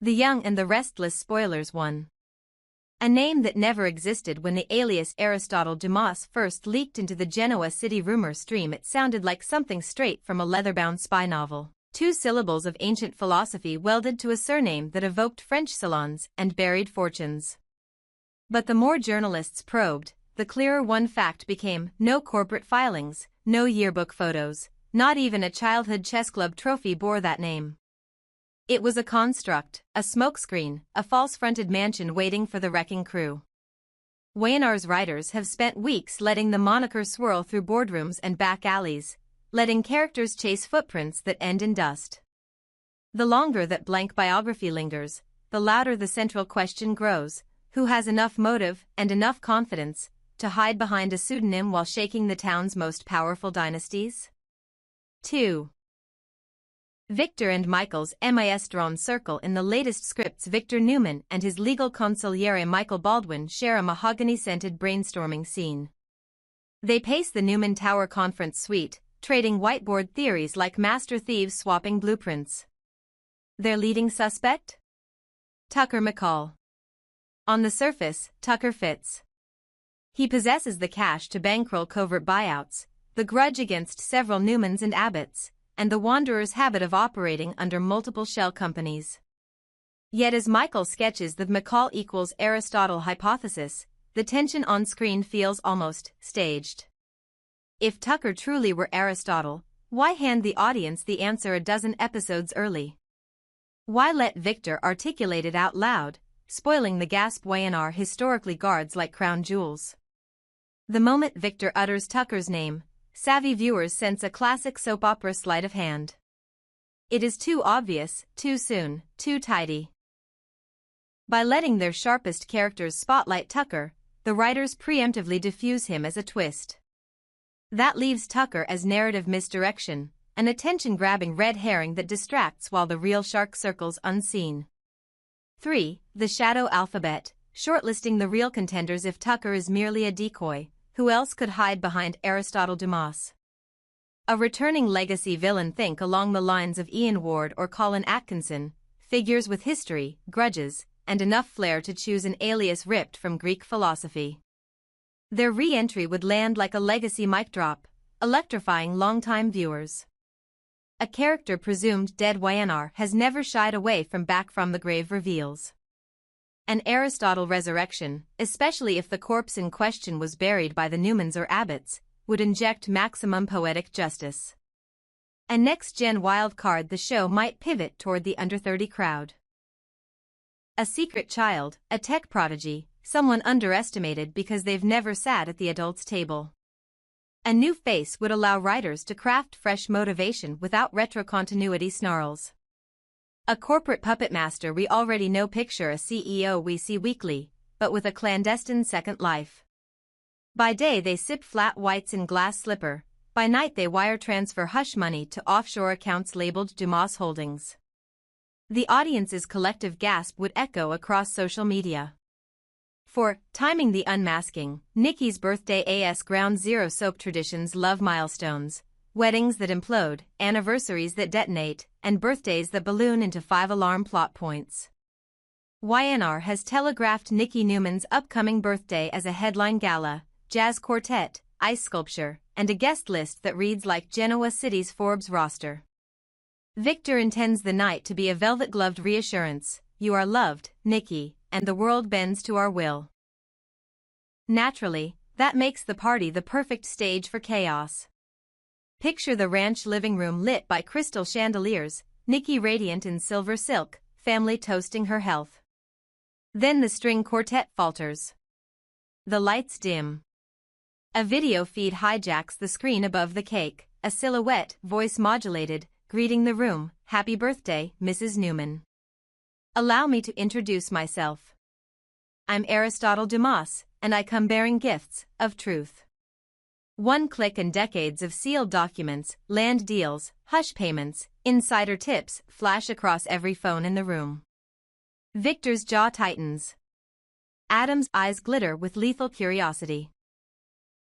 The Young and the Restless spoilers 1. A name that never existed when the alias Aristotle Dumas first leaked into the Genoa city rumor stream. It sounded like something straight from a leather-bound spy novel. 2 syllables of ancient philosophy welded to a surname that evoked French salons and buried fortunes. But the more journalists probed, the clearer one fact became: no corporate filings, no yearbook photos, not even a childhood chess club trophy bore that name. It was a construct, a smokescreen, a false-fronted mansion waiting for the wrecking crew. Wayanar's writers have spent weeks letting the moniker swirl through boardrooms and back alleys, letting characters chase footprints that end in dust. The longer that blank biography lingers, the louder the central question grows: who has enough motive and enough confidence to hide behind a pseudonym while shaking the town's most powerful dynasties? 2. Victor and Michael's Maestron circle. In the latest scripts, Victor Newman and his legal consigliere Michael Baldwin share a mahogany-scented brainstorming scene. They pace the Newman Tower conference suite, trading whiteboard theories like master thieves swapping blueprints. Their leading suspect? Tucker McCall. On the surface, Tucker fits. He possesses the cash to bankroll covert buyouts, the grudge against several Newmans and Abbotts, and the wanderer's habit of operating under multiple shell companies. Yet as Michael sketches the McCall equals Aristotle hypothesis, the tension on screen feels almost staged. If Tucker truly were Aristotle, why hand the audience the answer a dozen episodes early? Why let Victor articulate it out loud, spoiling the gasp Wayanar historically guards like crown jewels? The moment Victor utters Tucker's name, savvy viewers sense a classic soap opera sleight of hand. It is too obvious, too soon, too tidy. By letting their sharpest characters spotlight Tucker, the writers preemptively diffuse him as a twist. That leaves Tucker as narrative misdirection, an attention-grabbing red herring that distracts while the real shark circles unseen. 3. The shadow alphabet, shortlisting the real contenders. If Tucker is merely a decoy, who else could hide behind Aristotle Dumas? A returning legacy villain. Think along the lines of Ian Ward or Colin Atkinson, figures with history, grudges, and enough flair to choose an alias ripped from Greek philosophy. Their re-entry would land like a legacy mic drop, electrifying longtime viewers. A character presumed dead. Wayanar has never shied away from back-from-the-grave reveals. An Aristotle resurrection, especially if the corpse in question was buried by the Newmans or Abbotts, would inject maximum poetic justice. A next-gen wild card. The show might pivot toward the under-30 crowd. A secret child, a tech prodigy, someone underestimated because they've never sat at the adults' table. A new face would allow writers to craft fresh motivation without retro-continuity snarls. A corporate puppet master we already know. Picture a CEO we see weekly, but with a clandestine second life. By day they sip flat whites in glass slipper, by night they wire transfer hush money to offshore accounts labeled Dumas Holdings. The audience's collective gasp would echo across social media. 4. Timing the unmasking, Niki's birthday. As ground zero. Soap traditions love milestones, weddings that implode, anniversaries that detonate, and birthdays that balloon into 5-alarm plot points. Wayanar has telegraphed Niki Newman's upcoming birthday as a headline gala, jazz quartet, ice sculpture, and a guest list that reads like Genoa City's Forbes roster. Victor intends the night to be a velvet-gloved reassurance: you are loved, Niki, and the world bends to our will. Naturally, that makes the party the perfect stage for chaos. Picture the ranch living room lit by crystal chandeliers, Niki radiant in silver silk, family toasting her health. Then the string quartet falters. The lights dim. A video feed hijacks the screen above the cake, a silhouette, voice modulated, greeting the room: "Happy birthday, Mrs. Newman. Allow me to introduce myself. I'm Aristotle Dumas, and I come bearing gifts of truth." One click and decades of sealed documents, land deals, hush payments, insider tips flash across every phone in the room. Victor's jaw tightens. Adam's eyes glitter with lethal curiosity.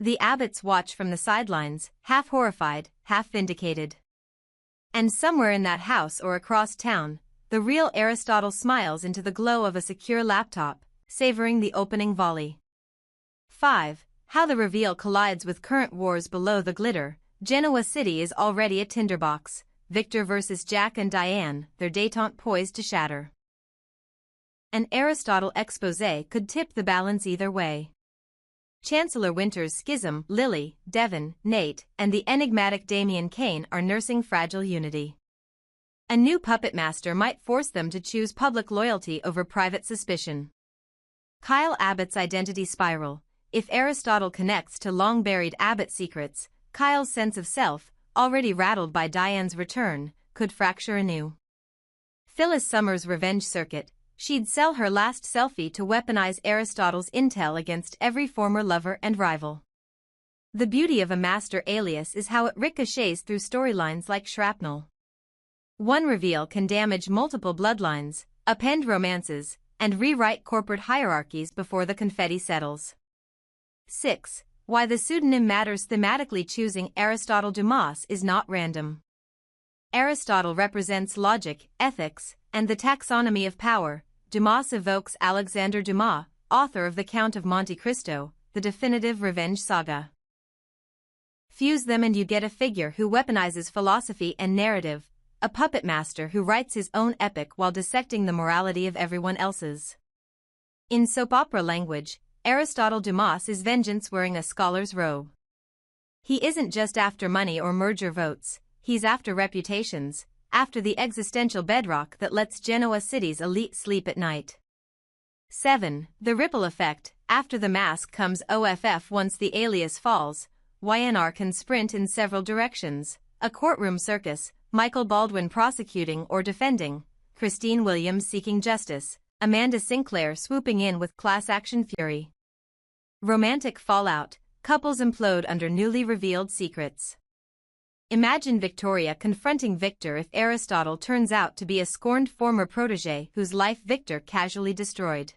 The Abbotts watch from the sidelines, half horrified, half vindicated. And somewhere in that house or across town, the real Aristotle smiles into the glow of a secure laptop, savoring the opening volley. 5. How the reveal collides with current wars below the glitter. Genoa City is already a tinderbox. Victor versus Jack and Diane, their détente poised to shatter. An Aristotle exposé could tip the balance either way. Chancellor Winter's schism, Lily, Devon, Nate, and the enigmatic Damian Kane are nursing fragile unity. A new puppet master might force them to choose public loyalty over private suspicion. Kyle Abbott's identity spiral. If Aristotle connects to long-buried Abbott secrets, Kyle's sense of self, already rattled by Diane's return, could fracture anew. Phyllis Summers' revenge circuit. She'd sell her last selfie to weaponize Aristotle's intel against every former lover and rival. The beauty of a master alias is how it ricochets through storylines like shrapnel. One reveal can damage multiple bloodlines, upend romances, and rewrite corporate hierarchies before the confetti settles. 6. Why the pseudonym matters. Thematically, choosing Aristotle Dumas is not random. Aristotle represents logic, ethics, and the taxonomy of power. Dumas evokes Alexander Dumas, author of The Count of Monte Cristo, the definitive revenge saga. Fuse them and you get a figure who weaponizes philosophy and narrative, a puppet master who writes his own epic while dissecting the morality of everyone else's. In soap opera language, Aristotle Dumas is vengeance wearing a scholar's robe. He isn't just after money or merger votes, he's after reputations, after the existential bedrock that lets Genoa City's elite sleep at night. 7. The ripple effect. After the mask comes OFF. Once the alias falls, YNR can sprint in several directions. A courtroom circus, Michael Baldwin prosecuting or defending, Christine Williams seeking justice, Amanda Sinclair swooping in with class action fury. Romantic fallout, couples implode under newly revealed secrets. Imagine Victoria confronting Victor if Aristotle turns out to be a scorned former protege whose life Victor casually destroyed.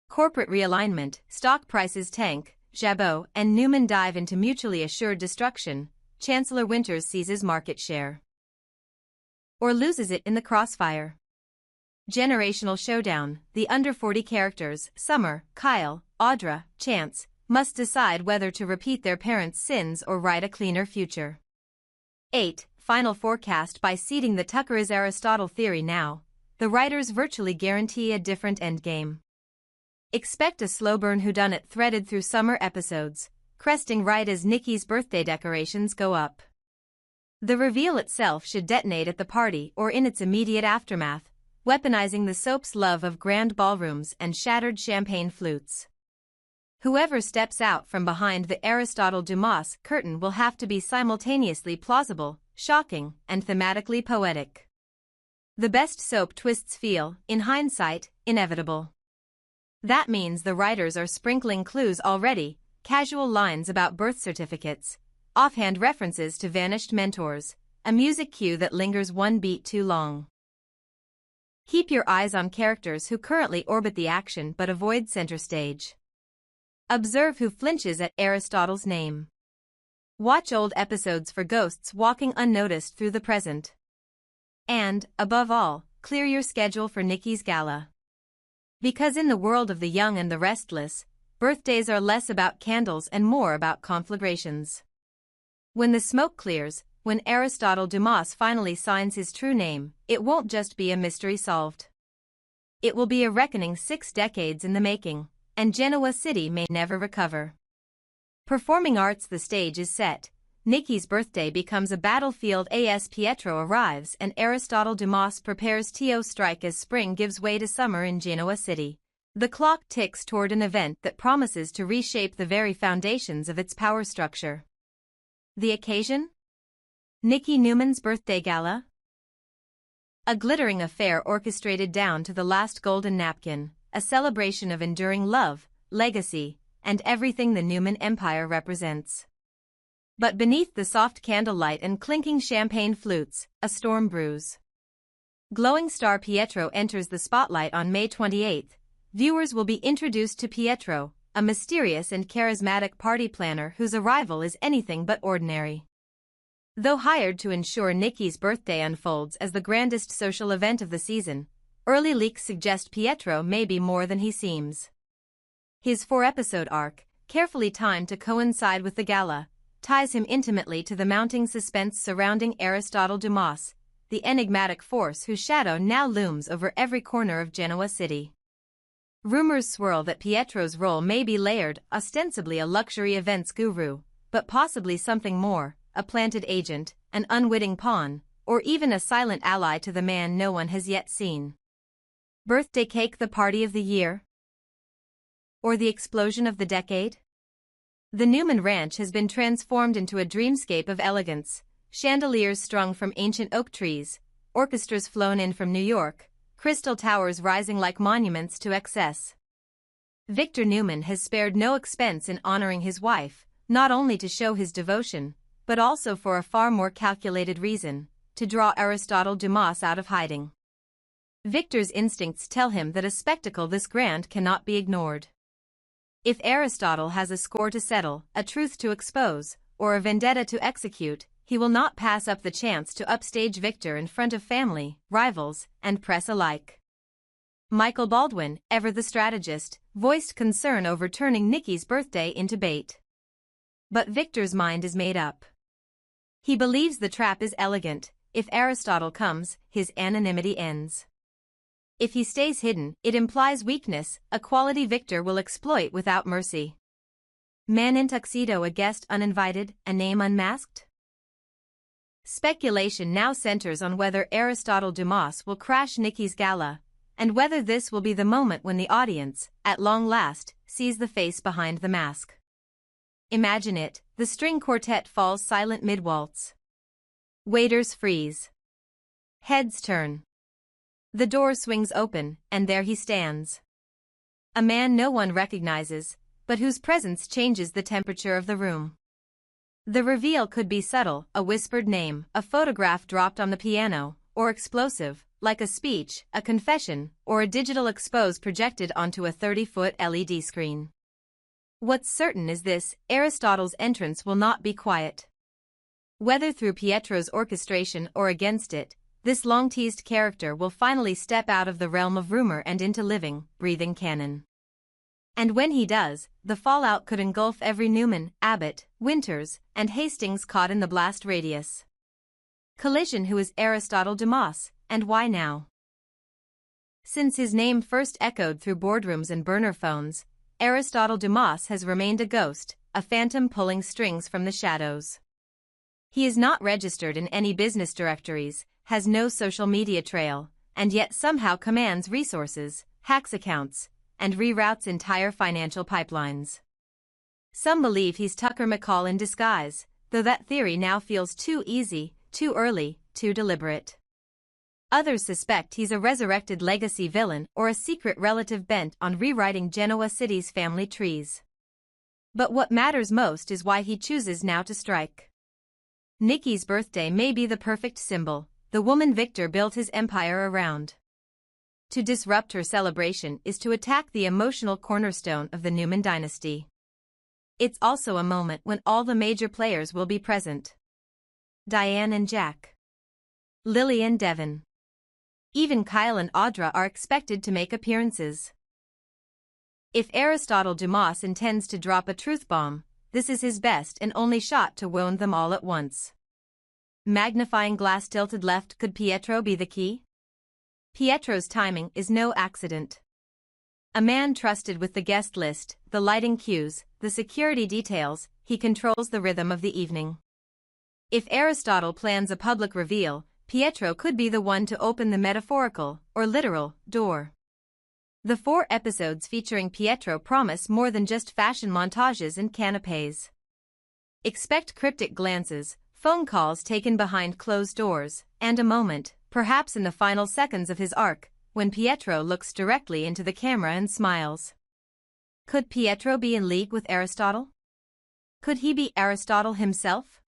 Corporate realignment, stock prices tank, Jabot and Newman dive into mutually assured destruction, Chancellor Winters seizes market share. Or loses it in the crossfire. Generational showdown, the under 40 characters, Summer, Kyle, Audra, Chance, must decide whether to repeat their parents' sins or write a cleaner future. 8. Final forecast. By seeding the Tucker is Aristotle theory now, the writers virtually guarantee a different endgame. Expect a slow burn whodunit threaded through summer episodes, cresting right as Niki's birthday decorations go up. The reveal itself should detonate at the party or in its immediate aftermath, weaponizing the soap's love of grand ballrooms and shattered champagne flutes. Whoever steps out from behind the Aristotle Dumas curtain will have to be simultaneously plausible, shocking, and thematically poetic. The best soap twists feel, in hindsight, inevitable. That means the writers are sprinkling clues already, casual lines about birth certificates, offhand references to vanished mentors, a music cue that lingers one beat too long. Keep your eyes on characters who currently orbit the action but avoid center stage. Observe who flinches at Aristotle's name. Watch old episodes for ghosts walking unnoticed through the present. And, above all, clear your schedule for Niki's gala. Because in the world of the young and the restless, birthdays are less about candles and more about conflagrations. When the smoke clears, when Aristotle Dumas finally signs his true name, it won't just be a mystery solved. It will be a reckoning 6 decades in the making, and Genoa City may never recover. Performing arts. The stage is set. Niki's birthday becomes a battlefield as Pietro arrives and Aristotle Dumas prepares to strike as spring gives way to summer in Genoa City. The clock ticks toward an event that promises to reshape the very foundations of its power structure. The occasion? Niki Newman's birthday gala? A glittering affair orchestrated down to the last golden napkin, a celebration of enduring love, legacy, and everything the Newman Empire represents. But beneath the soft candlelight and clinking champagne flutes, a storm brews. Glowing star Pietro enters the spotlight on May 28. Viewers will be introduced to Pietro, a mysterious and charismatic party planner whose arrival is anything but ordinary. Though hired to ensure Niki's birthday unfolds as the grandest social event of the season, early leaks suggest Pietro may be more than he seems. His 4-episode arc, carefully timed to coincide with the gala, ties him intimately to the mounting suspense surrounding Aristotle Dumas, the enigmatic force whose shadow now looms over every corner of Genoa city. Rumors swirl that Pietro's role may be layered, ostensibly a luxury events guru, but possibly something more, a planted agent, an unwitting pawn, or even a silent ally to the man no one has yet seen. Birthday cake, the party of the year? Or the explosion of the decade? The Newman Ranch has been transformed into a dreamscape of elegance, chandeliers strung from ancient oak trees, orchestras flown in from New York, crystal towers rising like monuments to excess. Victor Newman has spared no expense in honoring his wife, not only to show his devotion, but also for a far more calculated reason, to draw Aristotle Dumas out of hiding. Victor's instincts tell him that a spectacle this grand cannot be ignored. If Aristotle has a score to settle, a truth to expose, or a vendetta to execute, he will not pass up the chance to upstage Victor in front of family, rivals, and press alike. Michael Baldwin, ever the strategist, voiced concern over turning Niki's birthday into bait. But Victor's mind is made up. He believes the trap is elegant. If Aristotle comes, his anonymity ends. If he stays hidden, it implies weakness, a quality Victor will exploit without mercy. Man in tuxedo, a guest uninvited, a name unmasked? Speculation now centers on whether Aristotle Dumas will crash Niki's gala, and whether this will be the moment when the audience, at long last, sees the face behind the mask. Imagine it, the string quartet falls silent mid-waltz. Waiters freeze. Heads turn. The door swings open, and there he stands. A man no one recognizes, but whose presence changes the temperature of the room. The reveal could be subtle, a whispered name, a photograph dropped on the piano, or explosive, like a speech, a confession, or a digital expose projected onto a 30-foot LED screen. What's certain is this: Aristotle's entrance will not be quiet. Whether through Pietro's orchestration or against it, this long-teased character will finally step out of the realm of rumor and into living, breathing canon. And when he does, the fallout could engulf every Newman, Abbott, Winters, and Hastings caught in the blast radius. Collision. Who is Aristotle Dumas, and why now? Since his name first echoed through boardrooms and burner phones, Aristotle Dumas has remained a ghost, a phantom pulling strings from the shadows. He is not registered in any business directories, has no social media trail, and yet somehow commands resources, hacks accounts, and reroutes entire financial pipelines. Some believe he's Tucker McCall in disguise, though that theory now feels too easy, too early, too deliberate. Others suspect he's a resurrected legacy villain or a secret relative bent on rewriting Genoa City's family trees. But what matters most is why he chooses now to strike. Niki's birthday may be the perfect symbol, the woman Victor built his empire around. To disrupt her celebration is to attack the emotional cornerstone of the Newman dynasty. It's also a moment when all the major players will be present. Diane and Jack. Lily and Devon. Even Kyle and Audra are expected to make appearances. If Aristotle Dumas intends to drop a truth bomb, this is his best and only shot to wound them all at once. Magnifying glass tilted left. Could Pietro be the key? Pietro's timing is no accident. A man trusted with the guest list, the lighting cues, the security details, he controls the rhythm of the evening. If Aristotle plans a public reveal, Pietro could be the one to open the metaphorical, or literal, door. The 4 episodes featuring Pietro promise more than just fashion montages and canapés. Expect cryptic glances, phone calls taken behind closed doors, and a moment, perhaps in the final seconds of his arc, when Pietro looks directly into the camera and smiles. Could Pietro be in league with Aristotle? Could he be Aristotle himself?